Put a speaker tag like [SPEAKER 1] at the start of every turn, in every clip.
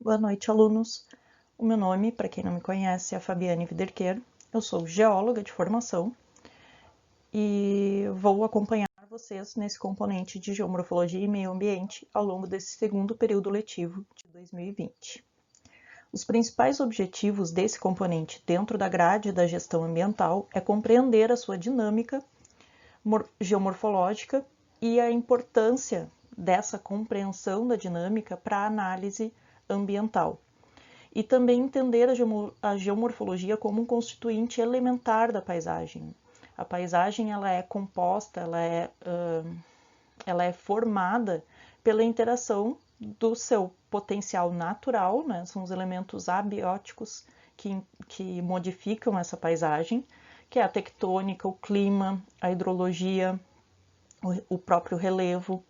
[SPEAKER 1] Boa noite, alunos. O meu nome, para quem não me conhece, é Fabiane Viderquer. Eu sou geóloga de formação e vou acompanhar vocês nesse componente de geomorfologia e meio ambiente ao longo desse segundo período letivo de 2020. Os principais objetivos desse componente dentro da grade da gestão ambiental é compreender a sua dinâmica geomorfológica e a importância dessa compreensão da dinâmica para a análise ambiental. E também entender a geomorfologia como um constituinte elementar da paisagem. A paisagem ela é composta, ela é formada pela interação do seu potencial natural, né? São os elementos abióticos que modificam essa paisagem, que é a tectônica, o clima, a hidrologia, o próprio relevo,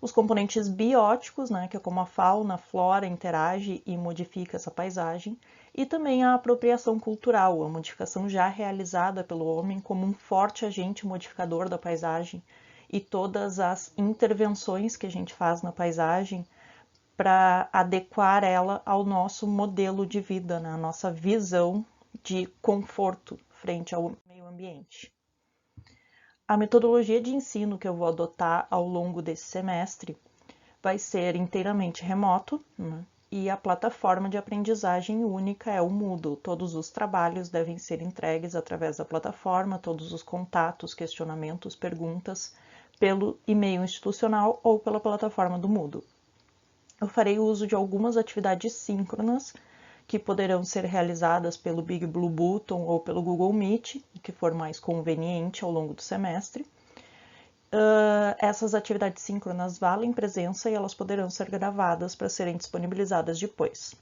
[SPEAKER 1] os componentes bióticos, né, que é como a fauna, a flora interage e modifica essa paisagem, e também a apropriação cultural, a modificação já realizada pelo homem como um forte agente modificador da paisagem e todas as intervenções que a gente faz na paisagem para adequar ela ao nosso modelo de vida, né, a nossa visão de conforto frente ao meio ambiente. A metodologia de ensino que eu vou adotar ao longo desse semestre vai ser inteiramente remoto, né? E a plataforma de aprendizagem única é o Moodle. Todos os trabalhos devem ser entregues através da plataforma, todos os contatos, questionamentos, perguntas, pelo e-mail institucional ou pela plataforma do Moodle. Eu farei uso de algumas atividades síncronas que poderão ser realizadas pelo Big Blue Button ou pelo Google Meet, o que for mais conveniente ao longo do semestre. Essas atividades síncronas valem presença e elas poderão ser gravadas para serem disponibilizadas depois.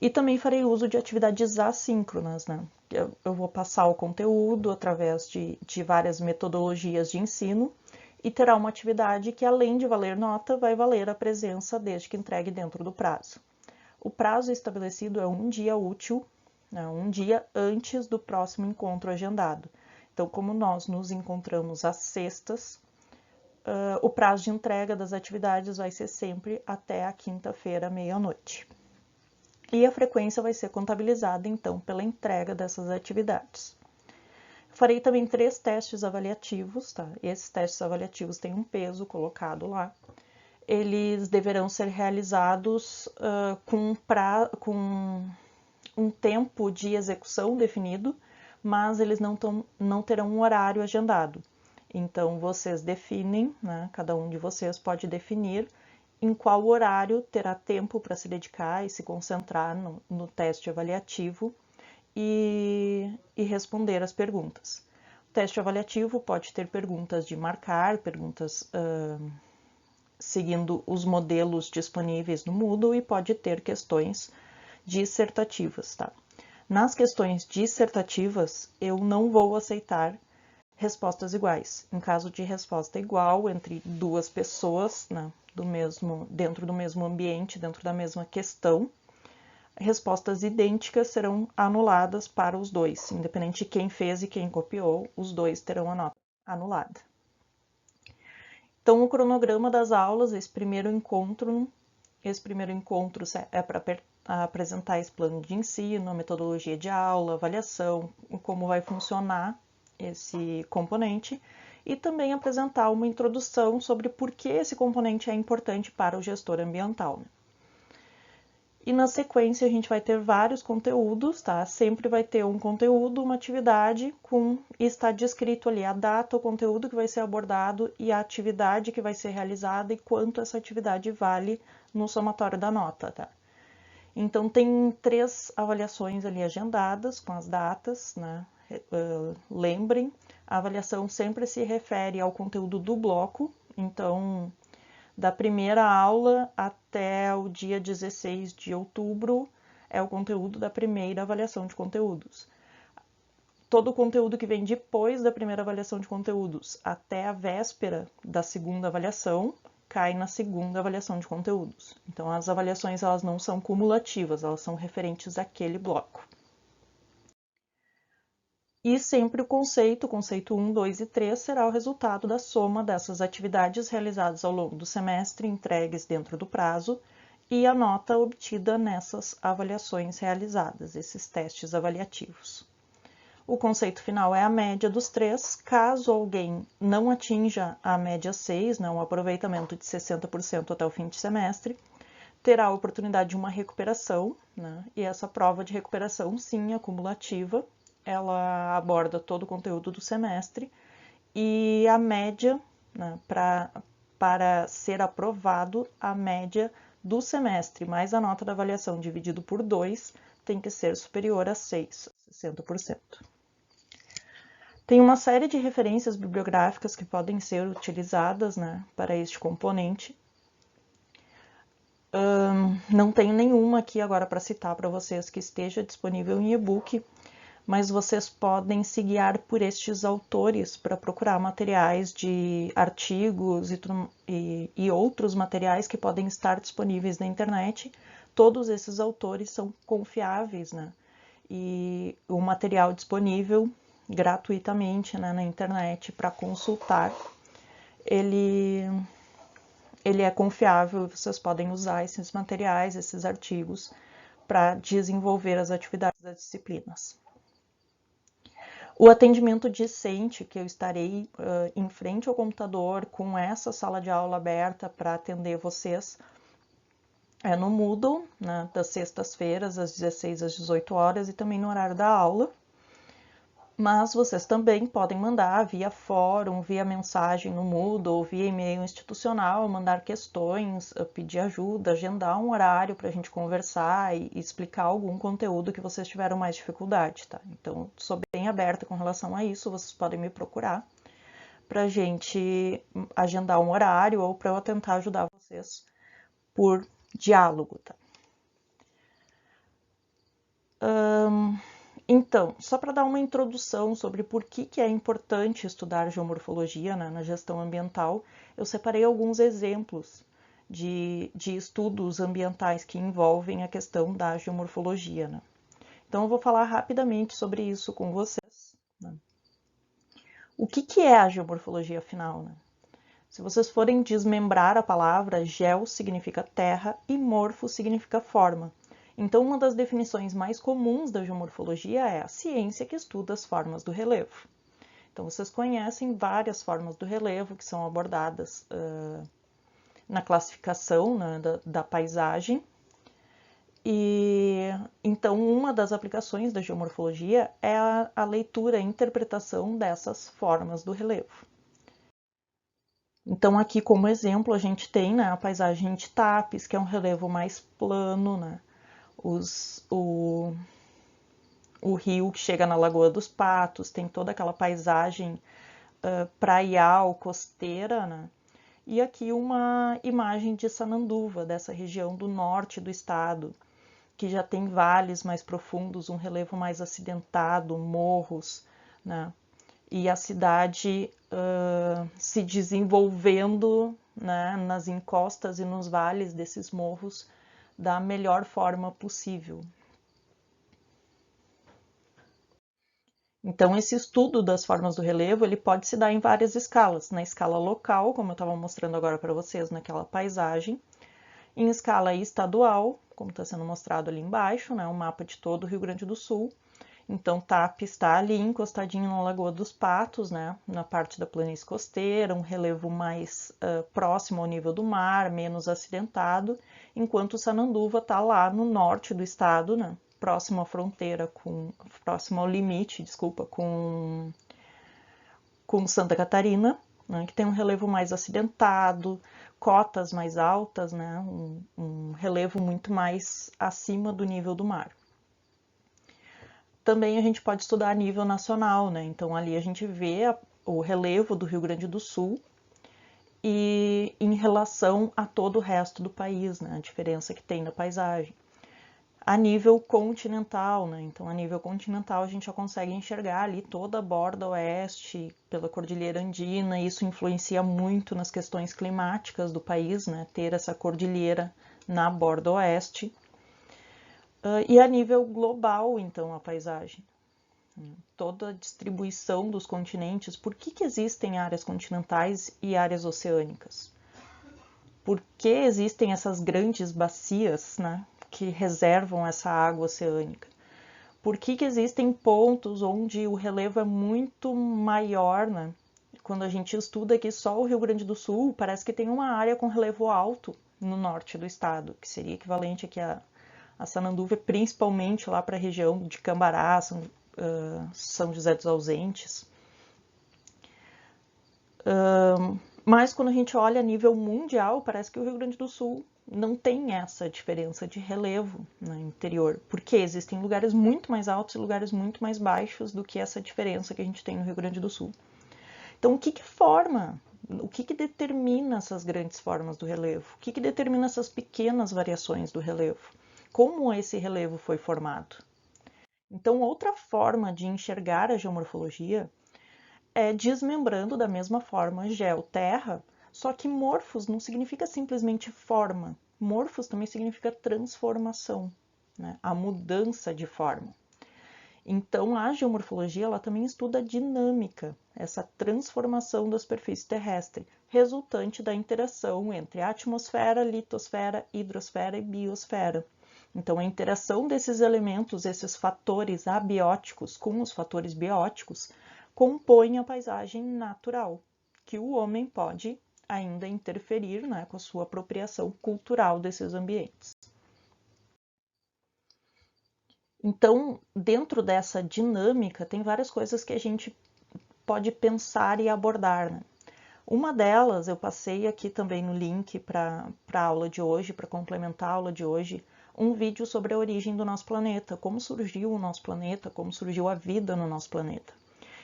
[SPEAKER 1] E também farei uso de atividades assíncronas, né? Eu vou passar o conteúdo através de várias metodologias de ensino e terá uma atividade que, além de valer nota, vai valer a presença desde que entregue dentro do prazo. O prazo estabelecido é um dia útil, né, um dia antes do próximo encontro agendado. Então, como nós nos encontramos às sextas, o prazo de entrega das atividades vai ser sempre até a quinta-feira, meia-noite. E a frequência vai ser contabilizada, então, pela entrega dessas atividades. Farei também 3 testes avaliativos, tá? Esses testes avaliativos têm um peso colocado lá. Eles deverão ser realizados com um tempo de execução definido, mas eles não terão um horário agendado. Então, vocês definem, né, cada um de vocês pode definir em qual horário terá tempo para se dedicar e se concentrar no teste avaliativo e responder as perguntas. O teste avaliativo pode ter perguntas de marcar, perguntas seguindo os modelos disponíveis no Moodle e pode ter questões dissertativas, tá? Nas questões dissertativas, eu não vou aceitar respostas iguais. Em caso de resposta igual entre duas pessoas, né, dentro do mesmo ambiente, dentro da mesma questão, respostas idênticas serão anuladas para os dois. Independente de quem fez e quem copiou, os dois terão a nota anulada. Então, o cronograma das aulas, esse primeiro encontro é para apresentar esse plano de ensino, a metodologia de aula, avaliação, como vai funcionar esse componente e também apresentar uma introdução sobre por que esse componente é importante para o gestor ambiental. E na sequência a gente vai ter vários conteúdos, tá? Sempre vai ter um conteúdo, uma atividade e está descrito ali a data, o conteúdo que vai ser abordado e a atividade que vai ser realizada e quanto essa atividade vale no somatório da nota, tá? Então tem 3 avaliações ali agendadas com as datas, né? Lembrem, a avaliação sempre se refere ao conteúdo do bloco, então da primeira aula até o dia 16 de outubro é o conteúdo da primeira avaliação de conteúdos. Todo o conteúdo que vem depois da primeira avaliação de conteúdos até a véspera da segunda avaliação cai na segunda avaliação de conteúdos. Então, as avaliações elas não são cumulativas, elas são referentes àquele bloco. E sempre o conceito 1, 2 e 3, será o resultado da soma dessas atividades realizadas ao longo do semestre, entregues dentro do prazo, e a nota obtida nessas avaliações realizadas, esses testes avaliativos. O conceito final é a média dos três. Caso alguém não atinja a média 6, um aproveitamento de 60% até o fim de semestre, terá a oportunidade de uma recuperação, e essa prova de recuperação, sim, é cumulativa, ela aborda todo o conteúdo do semestre, e a média, para ser aprovado, a média do semestre mais a nota da avaliação dividido por 2 tem que ser superior a 6, 60%. Tem uma série de referências bibliográficas que podem ser utilizadas para este componente. Não tenho nenhuma aqui agora para citar para vocês que esteja disponível em e-book, mas vocês podem se guiar por estes autores para procurar materiais de artigos e outros materiais que podem estar disponíveis na internet. Todos esses autores são confiáveis, e o material disponível gratuitamente na internet para consultar, ele é confiável, vocês podem usar esses materiais, esses artigos, para desenvolver as atividades das disciplinas. O atendimento discente, que eu estarei em frente ao computador com essa sala de aula aberta para atender vocês, é no Moodle, das sextas-feiras, às 16 às 18 horas e também no horário da aula. Mas vocês também podem mandar via fórum, via mensagem no Moodle, via e-mail institucional, mandar questões, pedir ajuda, agendar um horário para a gente conversar e explicar algum conteúdo que vocês tiveram mais dificuldade, tá? Então, sou bem aberta com relação a isso, vocês podem me procurar para a gente agendar um horário ou para eu tentar ajudar vocês por diálogo, tá? Então, só para dar uma introdução sobre por que é importante estudar geomorfologia na gestão ambiental, eu separei alguns exemplos de estudos ambientais que envolvem a questão da geomorfologia. Então, eu vou falar rapidamente sobre isso com vocês. O que é a geomorfologia, afinal? Se vocês forem desmembrar a palavra, geo significa terra e morfo significa forma. Então, uma das definições mais comuns da geomorfologia é a ciência que estuda as formas do relevo. Então, vocês conhecem várias formas do relevo que são abordadas na classificação da paisagem. E então, uma das aplicações da geomorfologia é a leitura e interpretação dessas formas do relevo. Então, aqui como exemplo, a gente tem a paisagem de Tapes, que é um relevo mais plano, o rio que chega na Lagoa dos Patos, tem toda aquela paisagem praial, costeira, E aqui uma imagem de Sananduva, dessa região do norte do estado, que já tem vales mais profundos, um relevo mais acidentado, morros, E a cidade se desenvolvendo nas encostas e nos vales desses morros da melhor forma possível. Então, esse estudo das formas do relevo, ele pode se dar em várias escalas. Na escala local, como eu estava mostrando agora para vocês, naquela paisagem. Em escala estadual, como está sendo mostrado ali embaixo, um mapa de todo o Rio Grande do Sul. Então, Tapes está ali encostadinho na Lagoa dos Patos, na parte da planície costeira, um relevo mais próximo ao nível do mar, menos acidentado, enquanto Sananduva está lá no norte do estado, próximo à fronteira, próximo ao limite, com Santa Catarina, que tem um relevo mais acidentado, cotas mais altas, um relevo muito mais acima do nível do mar. Também a gente pode estudar a nível nacional, Então ali a gente vê o relevo do Rio Grande do Sul e em relação a todo o resto do país, A diferença que tem na paisagem. A nível continental, Então a nível continental a gente já consegue enxergar ali toda a borda oeste pela Cordilheira Andina, e isso influencia muito nas questões climáticas do país, Ter essa cordilheira na borda oeste. E a nível global, então, a paisagem. Toda a distribuição dos continentes, por que existem áreas continentais e áreas oceânicas? Por que existem essas grandes bacias, né, que reservam essa água oceânica? Por que existem pontos onde o relevo é muito maior, né? Quando a gente estuda aqui só o Rio Grande do Sul, parece que tem uma área com relevo alto no norte do estado, que seria equivalente aqui a Sananduva, principalmente lá para a região de Cambará, São José dos Ausentes. Mas quando a gente olha a nível mundial, parece que o Rio Grande do Sul não tem essa diferença de relevo no interior, porque existem lugares muito mais altos e lugares muito mais baixos do que essa diferença que a gente tem no Rio Grande do Sul. Então, o que forma, o que determina essas grandes formas do relevo? O que determina essas pequenas variações do relevo? Como esse relevo foi formado? Então, outra forma de enxergar a geomorfologia é desmembrando da mesma forma geo-terra, só que morfos não significa simplesmente forma. Morfos também significa transformação, né? A mudança de forma. Então, a geomorfologia ela também estuda a dinâmica, essa transformação da superfície terrestre, resultante da interação entre atmosfera, litosfera, hidrosfera e biosfera. Então, a interação desses elementos, esses fatores abióticos com os fatores bióticos, compõe a paisagem natural, que o homem pode ainda interferir, né, com a sua apropriação cultural desses ambientes. Então, dentro dessa dinâmica, tem várias coisas que a gente pode pensar e abordar, né? Uma delas, eu passei aqui também no link para a aula de hoje, para complementar a aula de hoje, um vídeo sobre a origem do nosso planeta, como surgiu o nosso planeta, como surgiu a vida no nosso planeta.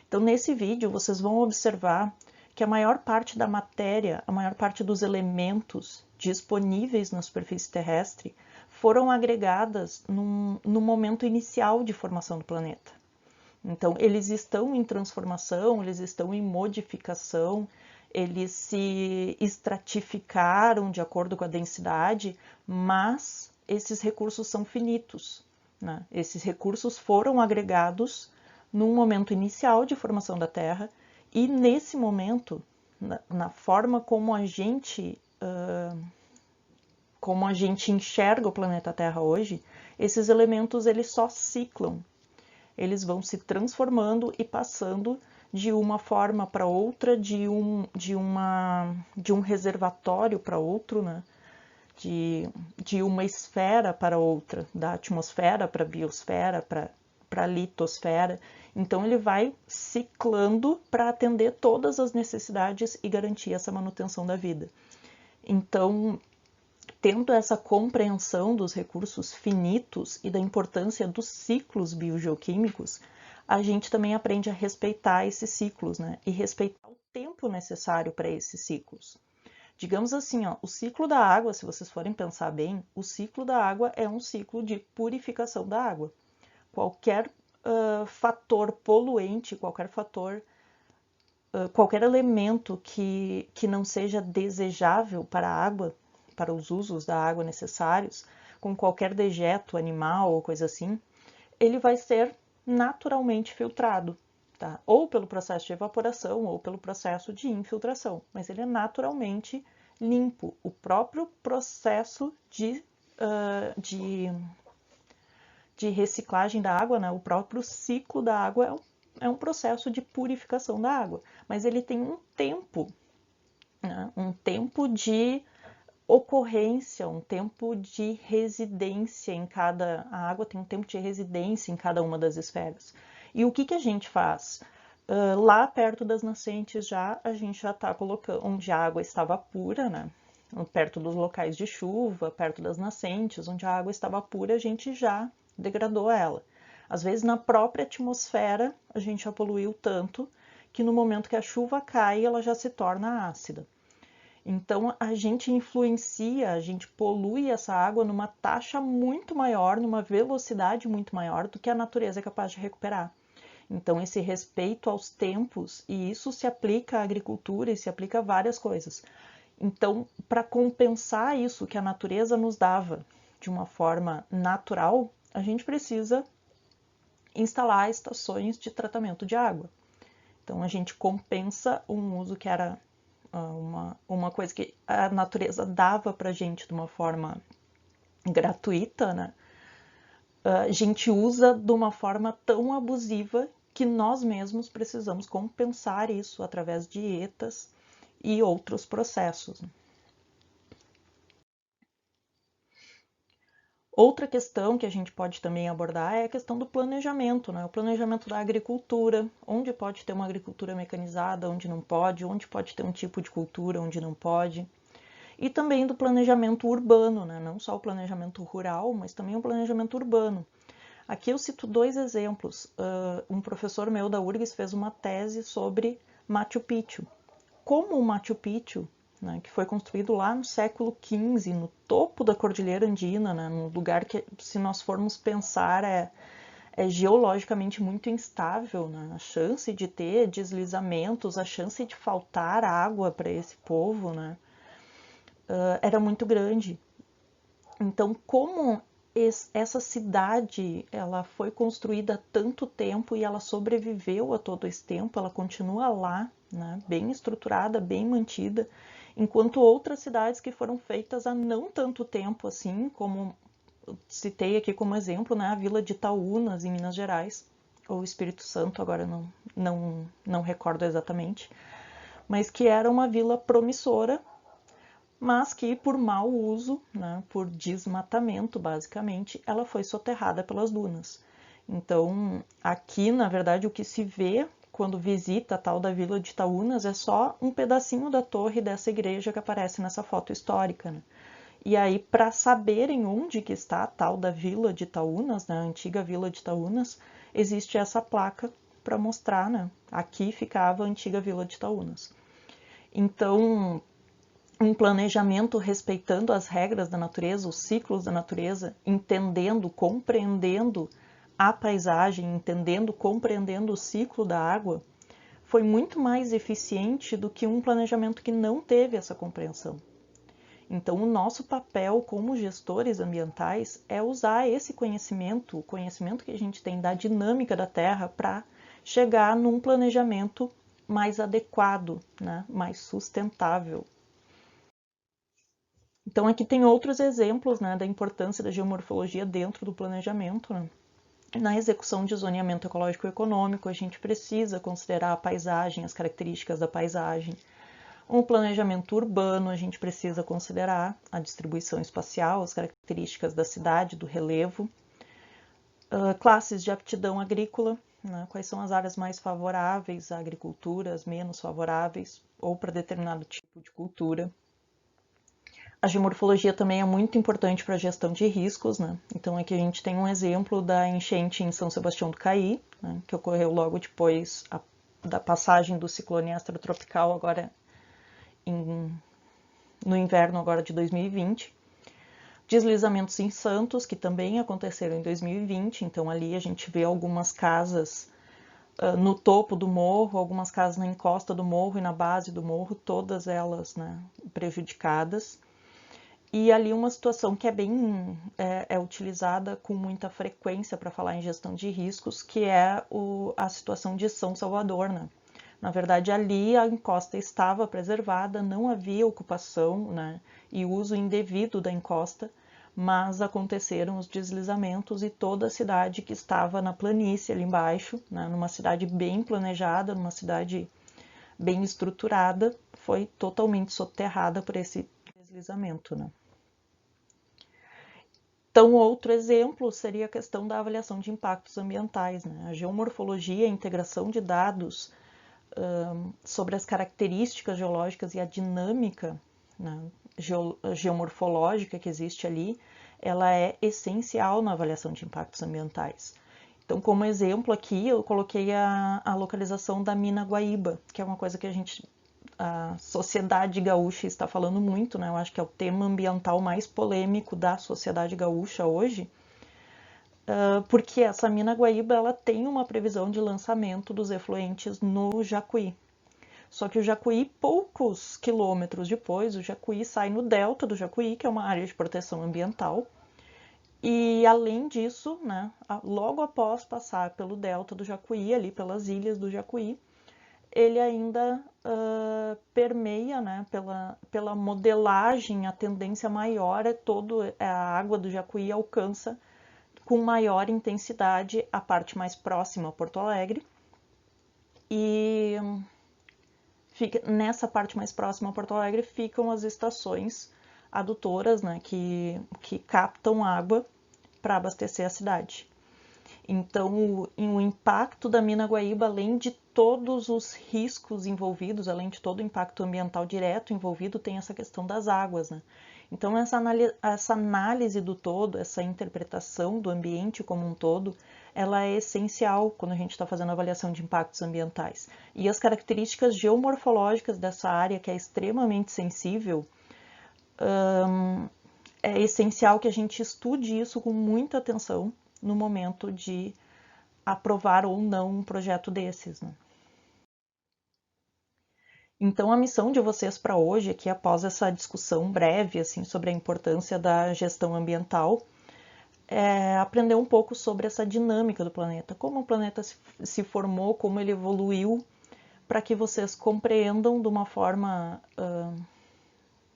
[SPEAKER 1] Então, nesse vídeo, vocês vão observar que a maior parte da matéria, a maior parte dos elementos disponíveis na superfície terrestre foram agregadas no momento inicial de formação do planeta. Então, eles estão em transformação, eles estão em modificação, eles se estratificaram de acordo com a densidade, mas esses recursos são finitos, né? Esses recursos foram agregados num momento inicial de formação da Terra e nesse momento, na forma como a gente enxerga o planeta Terra hoje, esses elementos eles só ciclam, eles vão se transformando e passando de uma forma para outra, de um reservatório para outro, né? de uma esfera para outra, da atmosfera para a biosfera, para a litosfera. Então, ele vai ciclando para atender todas as necessidades e garantir essa manutenção da vida. Então, tendo essa compreensão dos recursos finitos e da importância dos ciclos biogeoquímicos, a gente também aprende a respeitar esses ciclos, né? E respeitar o tempo necessário para esses ciclos. Digamos assim, ó, o ciclo da água, se vocês forem pensar bem, o ciclo da água é um ciclo de purificação da água. Qualquer fator poluente, qualquer elemento que não seja desejável para a água, para os usos da água necessários, com qualquer dejeto animal ou coisa assim, ele vai ser naturalmente filtrado, tá? Ou pelo processo de evaporação ou pelo processo de infiltração, mas ele é naturalmente limpo. O próprio processo de reciclagem da água, né? O próprio ciclo da água é um processo de purificação da água, mas ele tem um tempo, né? Um tempo de ocorrência, um tempo de residência em cada... A água tem um tempo de residência em cada uma das esferas. E o que a gente faz? Lá perto das nascentes a gente já está colocando, onde a água estava pura, né? Perto dos locais de chuva, perto das nascentes, onde a água estava pura, a gente já degradou ela. Às vezes na própria atmosfera a gente já poluiu tanto que no momento que a chuva cai ela já se torna ácida. Então a gente influencia, a gente polui essa água numa taxa muito maior, numa velocidade muito maior do que a natureza é capaz de recuperar. Então esse respeito aos tempos, e isso se aplica à agricultura e se aplica a várias coisas. Então, para compensar isso que a natureza nos dava de uma forma natural, a gente precisa instalar estações de tratamento de água. Então a gente compensa um uso que era uma coisa que a natureza dava para a gente de uma forma gratuita, né? A gente usa de uma forma tão abusiva que nós mesmos precisamos compensar isso através de dietas e outros processos. Outra questão que a gente pode também abordar é a questão do planejamento, né? O planejamento da agricultura, onde pode ter uma agricultura mecanizada, onde não pode, onde pode ter um tipo de cultura, onde não pode. E também do planejamento urbano, né? Não só o planejamento rural, mas também o planejamento urbano. Aqui eu cito dois exemplos. Um professor meu da URGS fez uma tese sobre Machu Picchu. Como o Machu Picchu, né, que foi construído lá no século XV, no topo da Cordilheira Andina, né, num lugar que, se nós formos pensar, é geologicamente muito instável, né, a chance de ter deslizamentos, a chance de faltar água para esse povo, né, era muito grande. Então, como essa cidade ela foi construída há tanto tempo e ela sobreviveu a todo esse tempo, ela continua lá, né, bem estruturada, bem mantida, enquanto outras cidades que foram feitas há não tanto tempo assim, como citei aqui como exemplo, né, a Vila de Itaúnas, em Minas Gerais, ou Espírito Santo, agora não recordo exatamente, mas que era uma vila promissora, mas que por mau uso, né, por desmatamento basicamente, ela foi soterrada pelas dunas. Então, aqui, na verdade, o que se vê quando visita a tal da Vila de Itaúnas é só um pedacinho da torre dessa igreja que aparece nessa foto histórica, né? E aí, para saberem onde que está a tal da Vila de Itaúnas, né, a antiga Vila de Itaúnas, existe essa placa para mostrar, né? Aqui ficava a antiga Vila de Itaúnas. Então, um planejamento respeitando as regras da natureza, os ciclos da natureza, entendendo, compreendendo a paisagem, entendendo, compreendendo o ciclo da água, foi muito mais eficiente do que um planejamento que não teve essa compreensão. Então, o nosso papel como gestores ambientais é usar esse conhecimento, o conhecimento que a gente tem da dinâmica da Terra, para chegar num planejamento mais adequado, né? Mais sustentável. Então, aqui tem outros exemplos, né, da importância da geomorfologia dentro do planejamento, né? Na execução de zoneamento ecológico e econômico, a gente precisa considerar a paisagem, as características da paisagem. Um planejamento urbano, a gente precisa considerar a distribuição espacial, as características da cidade, do relevo. Classes de aptidão agrícola, né? Quais são as áreas mais favoráveis à agricultura, as menos favoráveis, ou para determinado tipo de cultura. A geomorfologia também é muito importante para a gestão de riscos, né? Então aqui a gente tem um exemplo da enchente em São Sebastião do Caí, né, que ocorreu logo depois da passagem do ciclone extratropical agora no inverno agora de 2020. Deslizamentos em Santos, que também aconteceram em 2020, então ali a gente vê algumas casas no topo do morro, algumas casas na encosta do morro e na base do morro, todas elas, né, prejudicadas. E ali uma situação que é utilizada com muita frequência para falar em gestão de riscos, que é a situação de São Salvador, né? Na verdade, ali a encosta estava preservada, não havia ocupação, né, e uso indevido da encosta, mas aconteceram os deslizamentos e toda a cidade que estava na planície ali embaixo, né, numa cidade bem planejada, numa cidade bem estruturada, foi totalmente soterrada por esse deslizamento, né? Então, outro exemplo seria a questão da avaliação de impactos ambientais, né? A geomorfologia, a integração de dados sobre as características geológicas e a dinâmica, né, geomorfológica que existe ali, ela é essencial na avaliação de impactos ambientais. Então, como exemplo aqui, eu coloquei a localização da mina Guaíba, que é uma coisa que a sociedade gaúcha está falando muito, né? Eu acho que é o tema ambiental mais polêmico da sociedade gaúcha hoje, porque essa mina Guaíba ela tem uma previsão de lançamento dos efluentes no Jacuí. Só que o Jacuí, poucos quilômetros depois, o Jacuí sai no delta do Jacuí, que é uma área de proteção ambiental. E além disso, né, logo após passar pelo delta do Jacuí, ali pelas ilhas do Jacuí, ele ainda permeia, né, pela modelagem, a tendência maior a água do Jacuí alcança com maior intensidade a parte mais próxima a Porto Alegre, e nessa parte mais próxima a Porto Alegre ficam as estações adutoras, né, que captam água para abastecer a cidade. Então, o impacto da mina Guaíba, além de todos os riscos envolvidos, além de todo o impacto ambiental direto envolvido, tem essa questão das águas, né? Então, essa análise do todo, essa interpretação do ambiente como um todo, ela é essencial quando a gente está fazendo avaliação de impactos ambientais. E as características geomorfológicas dessa área, que é extremamente sensível, é essencial que a gente estude isso com muita atenção no momento de aprovar ou não um projeto desses, né? Então, a missão de vocês para hoje, aqui após essa discussão breve assim, sobre a importância da gestão ambiental, é aprender um pouco sobre essa dinâmica do planeta, como o planeta se formou, como ele evoluiu, para que vocês compreendam de uma forma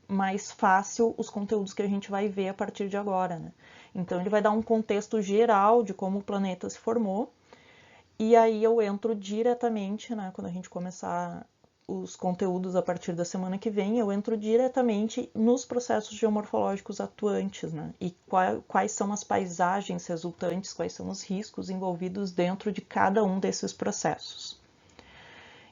[SPEAKER 1] mais fácil os conteúdos que a gente vai ver a partir de agora, né? Então, ele vai dar um contexto geral de como o planeta se formou, e aí eu entro diretamente, né, quando a gente começar os conteúdos a partir da semana que vem, eu entro diretamente nos processos geomorfológicos atuantes, né, e quais são as paisagens resultantes, quais são os riscos envolvidos dentro de cada um desses processos.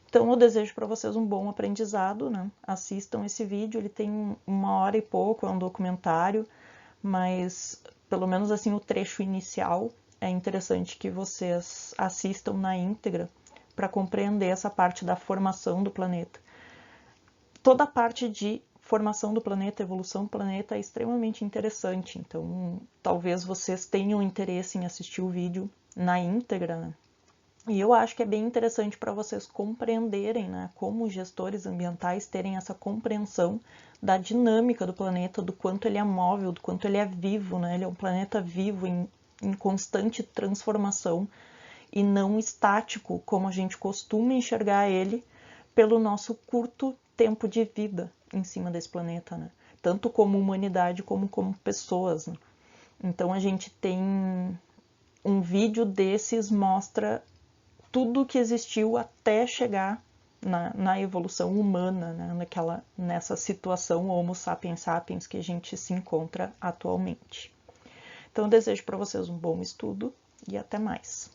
[SPEAKER 1] Então, eu desejo para vocês um bom aprendizado, né? Assistam esse vídeo, ele tem 1 hora e pouco, é um documentário, mas pelo menos assim o trecho inicial é interessante que vocês assistam na íntegra para compreender essa parte da formação do planeta. Toda a parte de formação do planeta, evolução do planeta é extremamente interessante, então talvez vocês tenham interesse em assistir o vídeo na íntegra, né? E eu acho que é bem interessante para vocês compreenderem, né, como gestores ambientais terem essa compreensão da dinâmica do planeta, do quanto ele é móvel, do quanto ele é vivo, né? Ele é um planeta vivo em constante transformação e não estático, como a gente costuma enxergar ele pelo nosso curto tempo de vida em cima desse planeta, né? Tanto como humanidade como pessoas, né? Então a gente tem um vídeo desses mostra tudo que existiu até chegar na evolução humana, né? Nessa situação Homo sapiens sapiens que a gente se encontra atualmente. Então, eu desejo para vocês um bom estudo e até mais.